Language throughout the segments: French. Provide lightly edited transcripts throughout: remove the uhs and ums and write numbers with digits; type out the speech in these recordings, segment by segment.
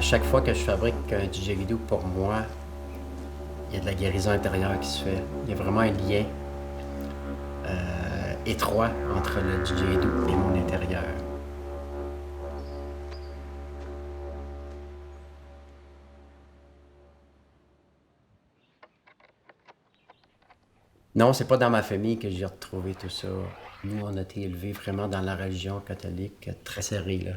À chaque fois que je fabrique un didgeridoo, pour moi, il y a de la guérison intérieure qui se fait. Il y a vraiment un lien étroit entre le didgeridoo et mon intérieur. Non, c'est pas dans ma famille que j'ai retrouvé tout ça. Nous, on a été élevés vraiment dans la religion catholique, très serrée, là.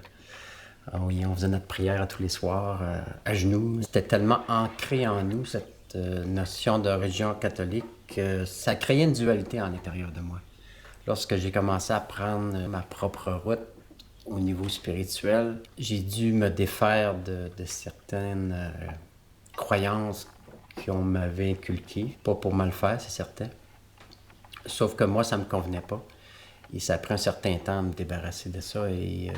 Ah oui, on faisait notre prière à tous les soirs, à genoux. C'était tellement ancré en nous, cette notion de religion catholique, que ça créait une dualité à l'intérieur de moi. Lorsque j'ai commencé à prendre ma propre route au niveau spirituel, j'ai dû me défaire de certaines croyances qu'on m'avait inculquées. Pas pour mal faire, c'est certain. Sauf que moi, ça me convenait pas. Et ça a pris un certain temps à me débarrasser de ça. Et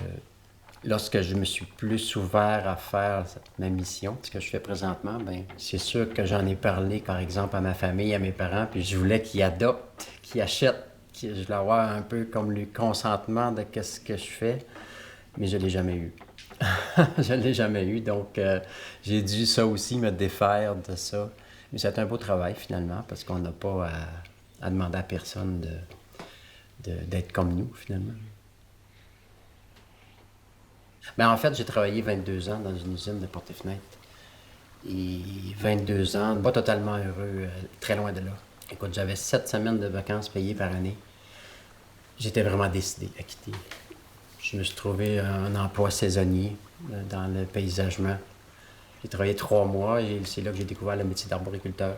lorsque je me suis plus ouvert à faire ma mission, ce que je fais présentement, ben c'est sûr que j'en ai parlé, par exemple, à ma famille, à mes parents, puis je voulais qu'ils adoptent, qu'ils achètent, je voulais avoir un peu comme le consentement de ce que je fais, mais je ne l'ai jamais eu. Je ne l'ai jamais eu, donc j'ai dû ça aussi me défaire de ça. Mais c'est un beau travail finalement, parce qu'on n'a pas à demander à personne d'être comme nous finalement. Ben, en fait, j'ai travaillé 22 ans dans une usine de portes et fenêtres. Et 22 ans, pas totalement heureux, très loin de là. Écoute, j'avais 7 semaines de vacances payées par année. J'étais vraiment décidé à quitter. Je me suis trouvé un emploi saisonnier dans le paysagement. J'ai travaillé 3 mois et c'est là que j'ai découvert le métier d'arboriculteur.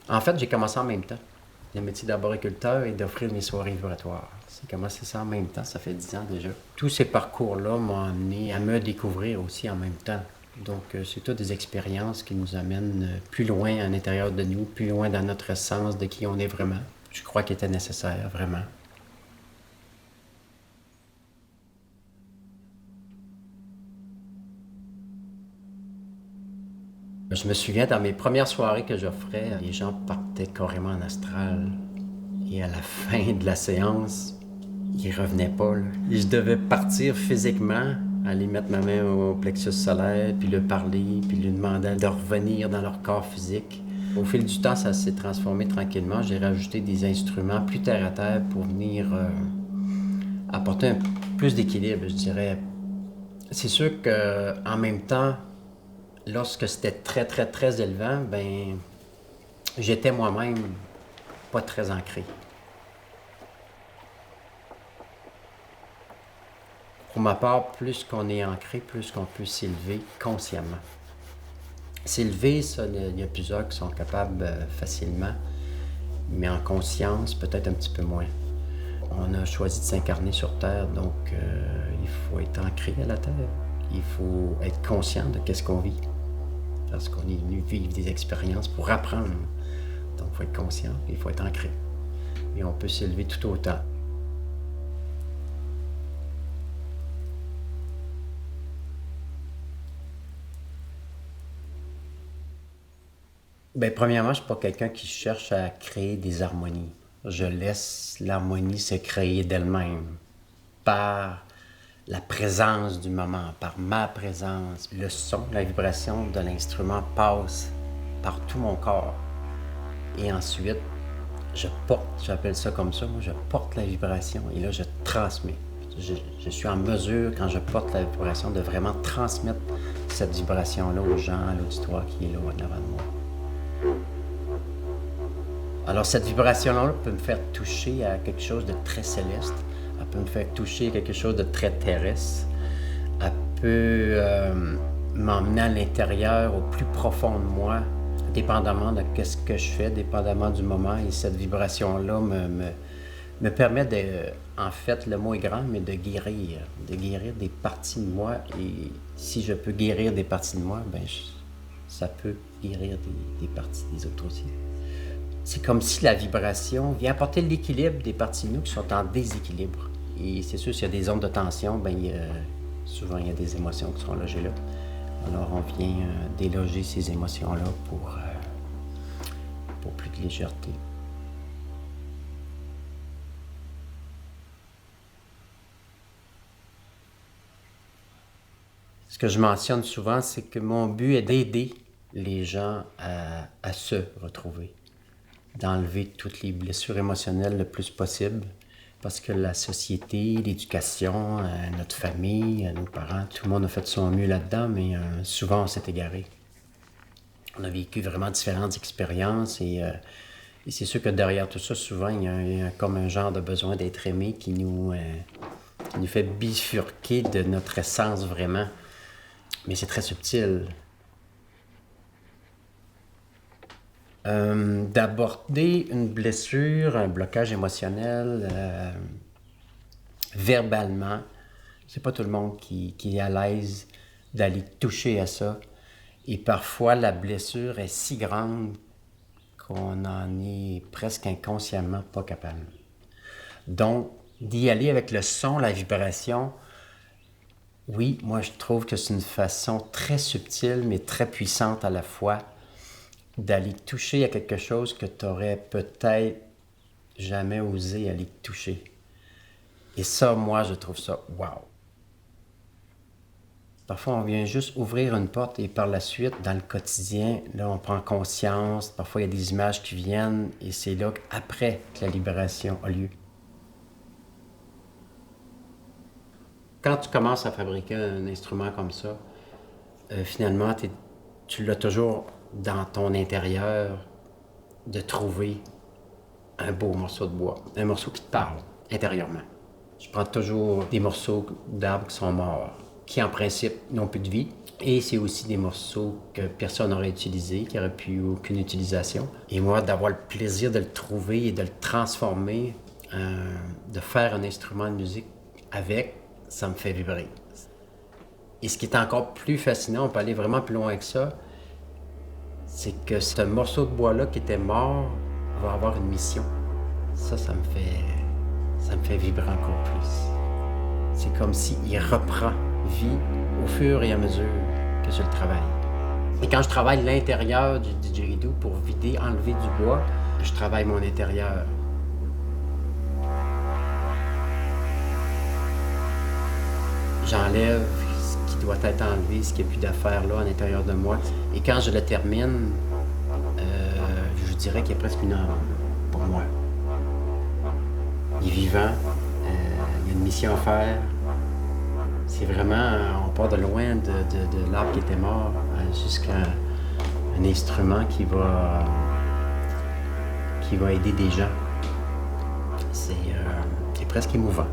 En fait, j'ai commencé en même temps. Le métier d'arboriculteur et d'offrir mes soirées vibratoires. J'ai commencé ça en même temps, ça fait 10 ans déjà. Tous ces parcours-là m'ont amené à me découvrir aussi en même temps. Donc, c'est toutes des expériences qui nous amènent plus loin à l'intérieur de nous, plus loin dans notre sens de qui on est vraiment. Je crois qu'il était nécessaire, vraiment. Je me souviens, dans mes premières soirées que j'offrais, les gens partaient carrément en astral. Et à la fin de la séance, ils revenaient pas, là. Et je devais partir physiquement, aller mettre ma main au plexus solaire, puis leur parler, puis lui demander de revenir dans leur corps physique. Au fil du temps, ça s'est transformé tranquillement. J'ai rajouté des instruments plus terre à terre pour venir apporter plus d'équilibre, je dirais. C'est sûr qu'en même temps, lorsque c'était très, très, très élevant, ben, j'étais moi-même pas très ancré. Pour ma part, plus qu'on est ancré, plus qu'on peut s'élever consciemment. S'élever, ça, il y a plusieurs qui sont capables facilement, mais en conscience, peut-être un petit peu moins. On a choisi de s'incarner sur Terre, donc il faut être ancré à la Terre. Il faut être conscient de qu'est-ce qu'on vit, parce qu'on est venu vivre des expériences pour apprendre. Donc il faut être conscient, il faut être ancré. Et on peut s'élever tout autant. Bien, premièrement, je ne suis pas quelqu'un qui cherche à créer des harmonies. Je laisse l'harmonie se créer d'elle-même par la présence du moment, par ma présence. Le son, la vibration de l'instrument passe par tout mon corps. Et ensuite, je porte, j'appelle ça comme ça, moi je porte la vibration et là je transmets. Je suis en mesure, quand je porte la vibration, de vraiment transmettre cette vibration-là aux gens, à l'auditoire qui est là en avant de moi. Alors cette vibration-là peut me faire toucher à quelque chose de très céleste, elle peut me faire toucher à quelque chose de très terrestre, elle peut m'emmener à l'intérieur, au plus profond de moi, dépendamment de ce que je fais, dépendamment du moment. Et cette vibration-là me permet de, en fait, le mot est grand, mais de guérir des parties de moi. Et si je peux guérir des parties de moi, ben ça peut guérir des parties des autres aussi. C'est comme si la vibration vient apporter l'équilibre des parties de nous qui sont en déséquilibre. Et c'est sûr, s'il y a des zones de tension, ben, souvent il y a des émotions qui sont logées là. Alors on vient déloger ces émotions-là pour plus de légèreté. Ce que je mentionne souvent, c'est que mon but est d'aider les gens à se retrouver, d'enlever toutes les blessures émotionnelles le plus possible, parce que la société, l'éducation, notre famille, nos parents, tout le monde a fait de son mieux là-dedans, mais souvent on s'est égaré. On a vécu vraiment différentes expériences et c'est sûr que derrière tout ça, souvent, il y a comme un genre de besoin d'être aimé qui nous fait bifurquer de notre essence vraiment. Mais c'est très subtil. D'aborder une blessure, un blocage émotionnel, verbalement, c'est pas tout le monde qui est à l'aise d'aller toucher à ça. Et parfois, la blessure est si grande qu'on en est presque inconsciemment pas capable. Donc, d'y aller avec le son, la vibration, oui, moi je trouve que c'est une façon très subtile mais très puissante à la fois d'aller toucher à quelque chose que tu aurais peut-être jamais osé aller toucher. Et ça, moi, je trouve ça wow. Parfois, on vient juste ouvrir une porte et par la suite, dans le quotidien, là, on prend conscience. Parfois, il y a des images qui viennent et c'est là qu'après que la libération a lieu. Quand tu commences à fabriquer un instrument comme ça, finalement, tu l'as toujours dans ton intérieur de trouver un beau morceau de bois, un morceau qui te parle intérieurement. Je prends toujours des morceaux d'arbres qui sont morts, qui en principe n'ont plus de vie. Et c'est aussi des morceaux que personne n'aurait utilisés, qui n'auraient plus aucune utilisation. Et moi, d'avoir le plaisir de le trouver et de le transformer, de faire un instrument de musique avec, ça me fait vibrer. Et ce qui est encore plus fascinant, on peut aller vraiment plus loin que ça, c'est que ce morceau de bois-là qui était mort va avoir une mission. Ça me fait vibrer encore plus. C'est comme s'il reprend vie au fur et à mesure que je le travaille. Et quand je travaille l'intérieur du didgeridoo pour enlever du bois, je travaille mon intérieur. J'enlève ce qui doit être enlevé, ce qui n'est plus d'affaires là à l'intérieur de moi. Et quand je le termine, je dirais qu'il y a presque une âme pour moi. Il est vivant, il y a une mission à faire. C'est vraiment, on part de loin de l'arbre qui était mort jusqu'à un instrument qui va aider des gens. C'est presque émouvant.